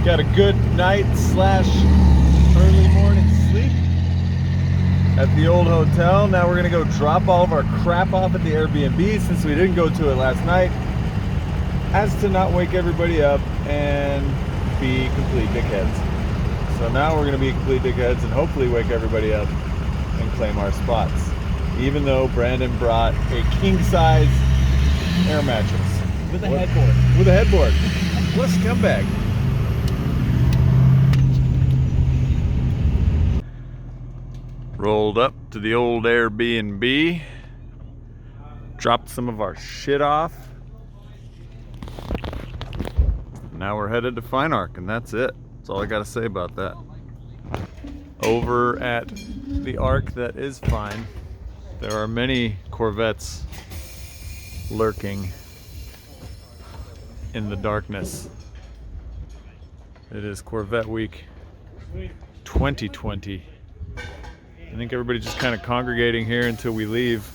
Got a good night slash early morning sleep at the old hotel. Now we're gonna go drop all of our crap off at the Airbnb since we didn't go to it last night, as to not wake everybody up and be complete dickheads. So now we're gonna be complete dickheads and hopefully wake everybody up and claim our spots, even though Brandon brought a king-size air mattress with a headboard. With a headboard. What a scumbag. Rolled up to the old Airbnb, dropped some of our shit off. Now we're headed to Fine Ark, and that's it. That's all I gotta say about that. Over at the Ark that is Fine, there are many Corvettes lurking in the darkness. It is Corvette Week 2020. I think everybody's just kind of congregating here until we leave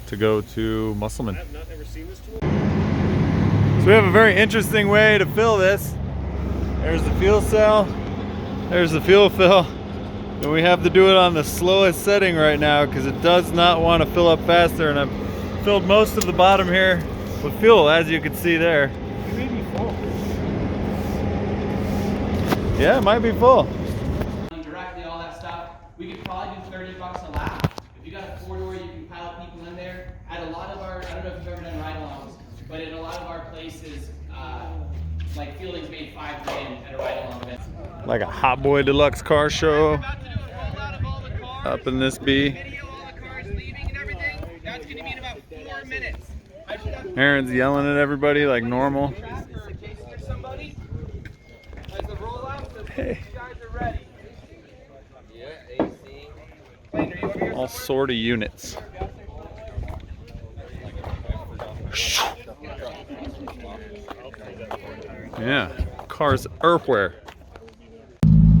to go to Musselman. I've not ever seen this tool. So we have a very interesting way to fill this. There's the fuel cell, there's the fuel fill, and we have to do it on the slowest setting right now because it does not want to fill up faster, and I've filled most of the bottom here with fuel, as you can see there. It may be full. Yeah, it might be full. Directly, all that stuff. We could probably do $30 a lap. If you got a four-door, you can pile people in there. At a lot of our, I don't know if you've ever done ride-alongs, but at a lot of our places, like Fielding's made $5,000 at a ride-along event. Like a Hot Boy Deluxe car show up in this bee. Aaron's yelling at everybody like normal. Hey. All sort of units. Yeah, cars everywhere.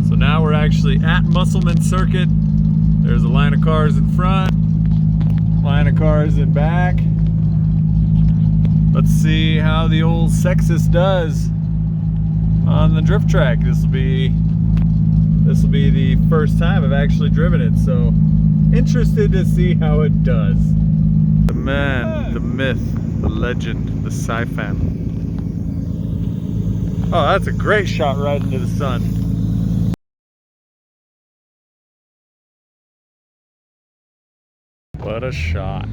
So now we're actually at Musselman Circuit. There's a line of cars in front, line of cars in back. Let's see how the old Sexus does on the drift track. This will be the first time I've actually driven it, so interested to see how it does. The man, the myth, the legend, the sci-fan. Oh, that's a great shot right into the sun. What a shot.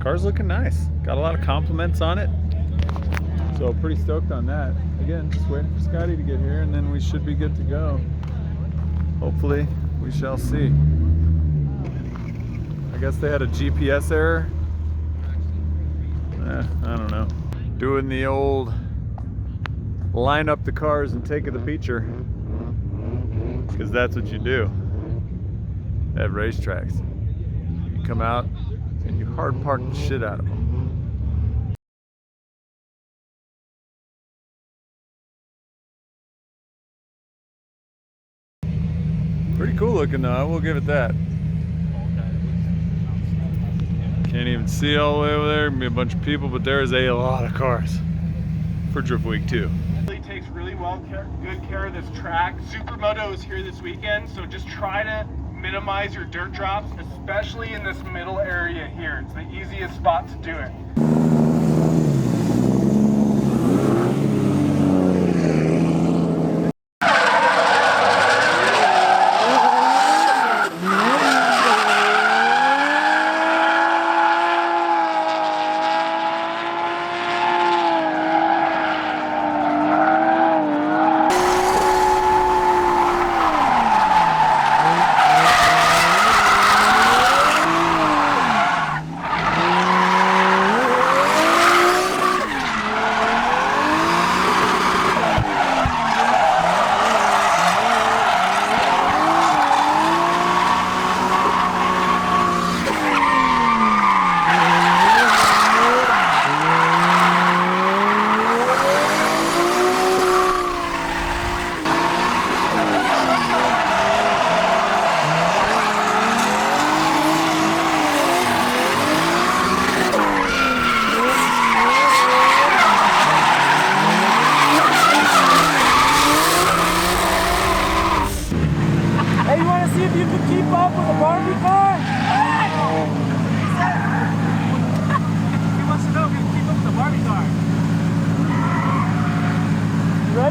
Car's looking nice. Got a lot of compliments on it. So pretty stoked on that. Again, just waiting for Scotty to get here and then we should be good to go. Hopefully, we shall see. I guess they had a GPS error. I don't know. Doing the old line up the cars and take the picture, because that's what you do at racetracks. You come out and you hard park the shit out of them. Pretty cool looking though, I will give it that. Can't even see all the way over there. Gonna be a bunch of people, but there is a lot of cars for Drift Week 2. Really takes really good care of this track. Supermoto is here this weekend, so just try to minimize your dirt drops, especially in this middle area here. It's the easiest spot to do it.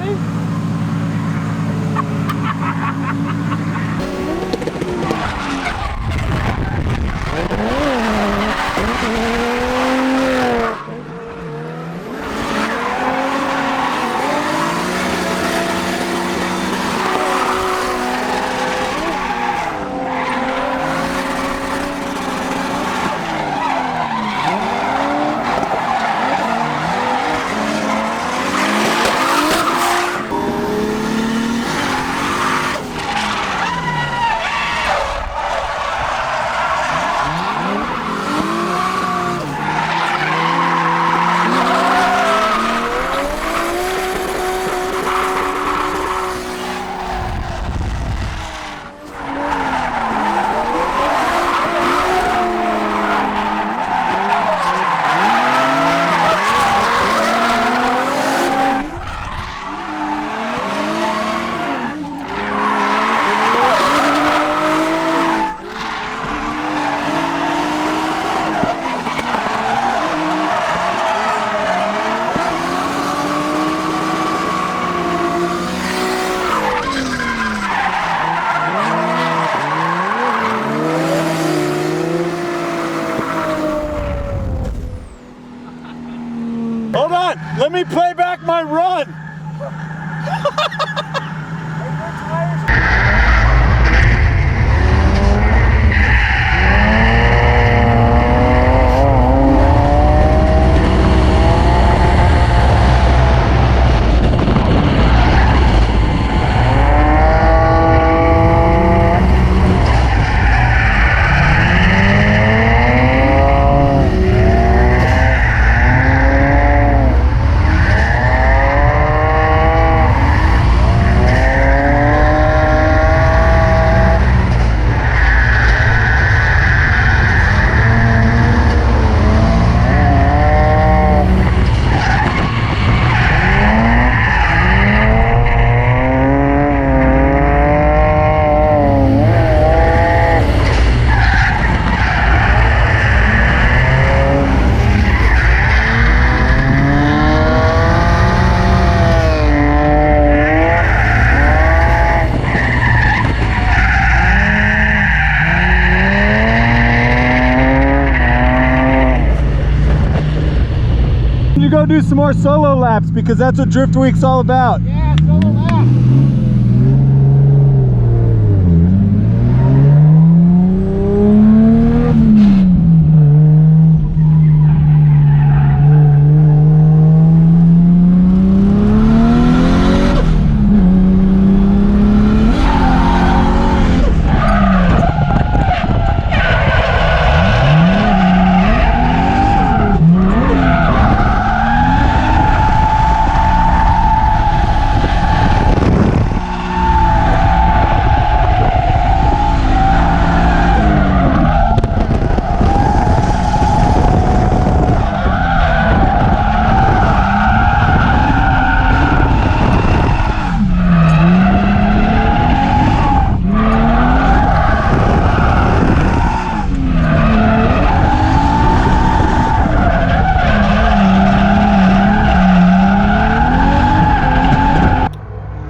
ready? Hold on, let me play back my run. You go do some more solo laps because that's what Drift Week's all about. Yeah, solo lap.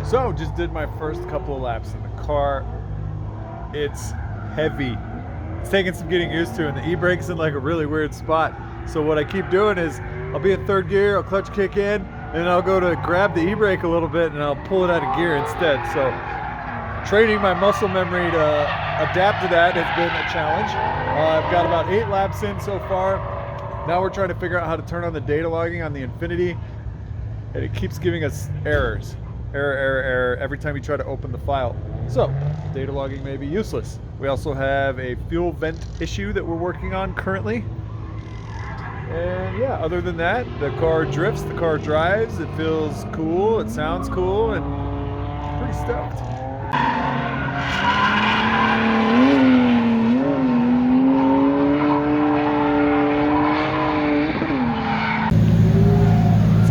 So just did my first couple of laps in the car. It's heavy. It's taking some getting used to, and the e-brake's in like a really weird spot. So what I keep doing is I'll be in third gear, I'll clutch kick in, and I'll go to grab the e-brake a little bit and I'll pull it out of gear instead. So training my muscle memory to adapt to that has been a challenge. I've got about 8 laps in so far. Now we're trying to figure out how to turn on the data logging on the Infiniti, and it keeps giving us errors. Error every time you try to open the file. So data logging may be useless. We also have a fuel vent issue that we're working on currently. And yeah, other than that, the car drifts, the car drives, it feels cool, it sounds cool, and pretty stoked.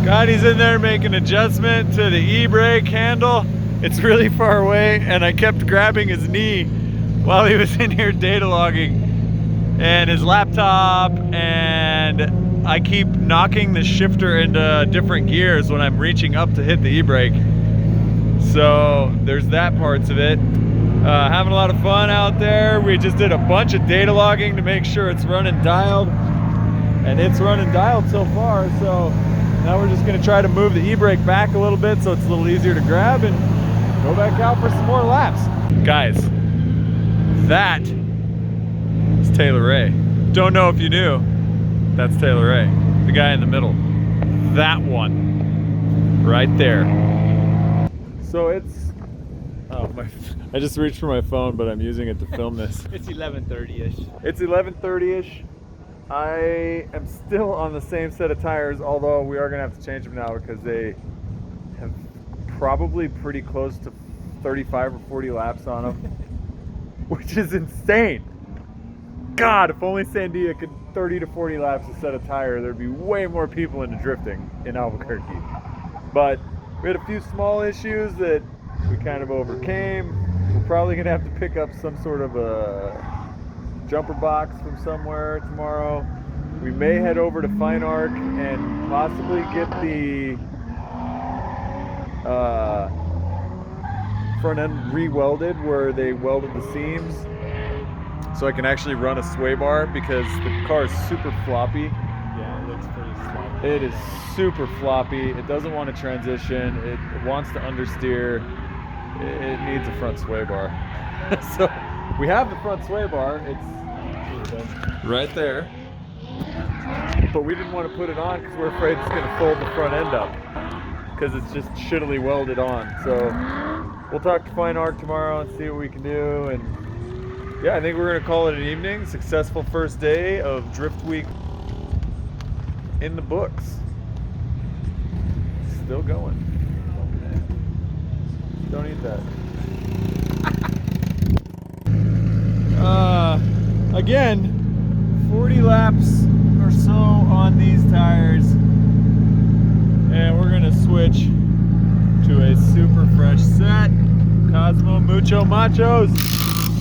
Scotty's in there making an adjustment to the e-brake handle. It's really far away, and I kept grabbing his knee while he was in here data logging, and his laptop, and I keep knocking the shifter into different gears when I'm reaching up to hit the e-brake. So there's that parts of it. Having a lot of fun out there. We just did a bunch of data logging to make sure it's running dialed, and it's running dialed so far. So now we're just gonna try to move the e-brake back a little bit so it's a little easier to grab and go back out for some more laps. Guys, that is Taylor Ray. Don't know if you knew, that's Taylor Ray, the guy in the middle. That one, right there. So it's, I just reached for my phone, but I'm using it to film this. It's 11:30-ish. It's 11:30-ish. I am still on the same set of tires, although we are gonna have to change them now because they have probably pretty close to 35 or 40 laps on them, which is insane. God, if only Sandia could 30 to 40 laps a set of tire, there'd be way more people into drifting in Albuquerque. But we had a few small issues that we kind of overcame. We're probably gonna have to pick up some sort of a jumper box from somewhere tomorrow. We may head over to Fine Arc and possibly get the front end re-welded where they welded the seams, so I can actually run a sway bar because the car is super floppy. Yeah, it looks pretty sloppy. It is super floppy. It doesn't want to transition. It wants to understeer. It needs a front sway bar. So we have the front sway bar. It's right there. But we didn't want to put it on because we're afraid it's going to fold the front end up because it's just shittily welded on. So we'll talk to Fine Arc tomorrow and see what we can do. And yeah, I think we're going to call it an evening. Successful first day of Drift Week in the books. Still going. Don't eat that. Again, 40 laps or so on these tires, and we're gonna switch to a super fresh set. Cosmo Mucho Machos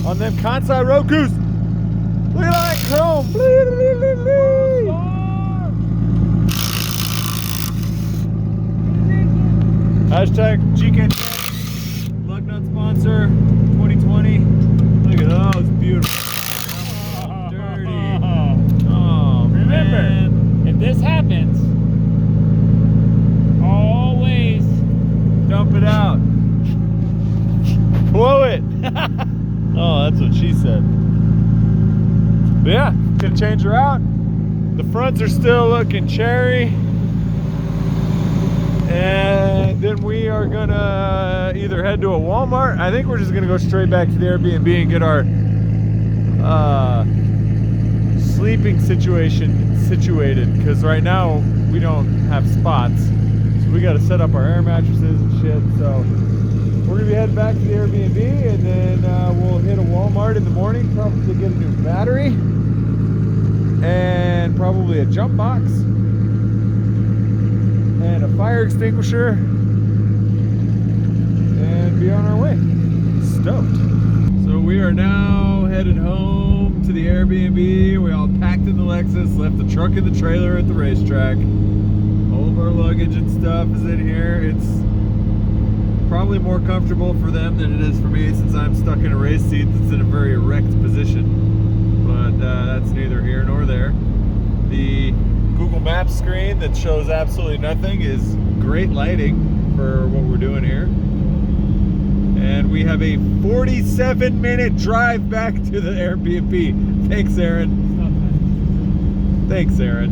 on them Kansai Rokus. Look at that chrome. Hashtag GK Lug Nut sponsor 2020. Look at those beautiful. Dirty. Oh, Remember, man. if this happens, always Dump it out. Blow it. Oh, that's what she said. But yeah, gonna change her out. The fronts are still looking cherry. And then we are gonna either head to a Walmart. I think we're just gonna go straight back to the Airbnb and get our sleeping situation situated, because right now we don't have spots. So we gotta set up our air mattresses and shit. So we're gonna be heading back to the Airbnb, and then we'll hit a Walmart in the morning, probably get a new battery and probably a jump box and a fire extinguisher, and be on our way. Stoked. So we are now headed home to the Airbnb. We all packed in the Lexus, left the truck in the trailer at the racetrack. All of our luggage and stuff is in here. It's probably more comfortable for them than it is for me, since I'm stuck in a race seat that's in a very erect position. But that's neither here nor there. The Google Maps screen that shows absolutely nothing is great lighting for what we're doing here. And we have a 47-minute drive back to the Airbnb. Thanks, Aaron. Thanks, Aaron.